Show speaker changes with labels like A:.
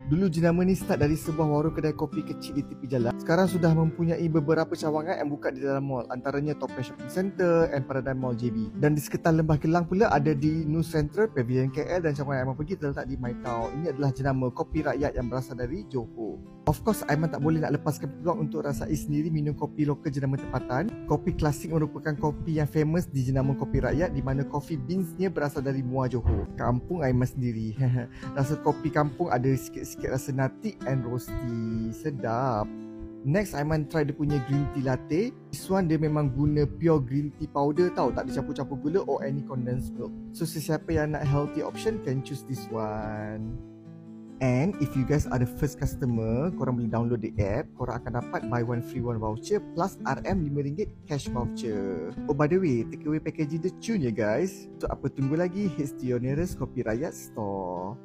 A: Dulu jenama ni start dari sebuah warung kedai kopi kecil di tepi jalan. Sekarang sudah mempunyai beberapa cawangan yang buka di dalam mall, antaranya Topeng Shopping Centre and Paradigm Mall JB. Dan di sekitar Lembah Kelang pula ada di New Central, Pavilion KL dan cawangan yang pergi terletak di My Town. Ini adalah jenama kopi rakyat yang berasal dari Johor. Of course, Aiman tak boleh nak lepaskan peluang untuk rasai sendiri minum kopi lokal jenama tempatan. Kopi klasik merupakan kopi yang famous di jenama kopi rakyat, di mana coffee beansnya berasal dari Muar Johor, kampung Aiman sendiri. Rasa kopi kampung ada sikit-sikit rasa nutty and roasty. Sedap. Next, Aiman try dia punya green tea latte. This one dia memang guna pure green tea powder tau, tak dicampur-campur gula or any condensed milk. So sesiapa yang nak healthy option can choose this one. And if you guys are the first customer, korang boleh download the app. Korang akan dapat buy one free one voucher plus RM5 cash voucher. Oh, by the way, takeaway packaging dia cun ya guys. So apa tunggu lagi? Head to your nearest Kopi Rakyat store.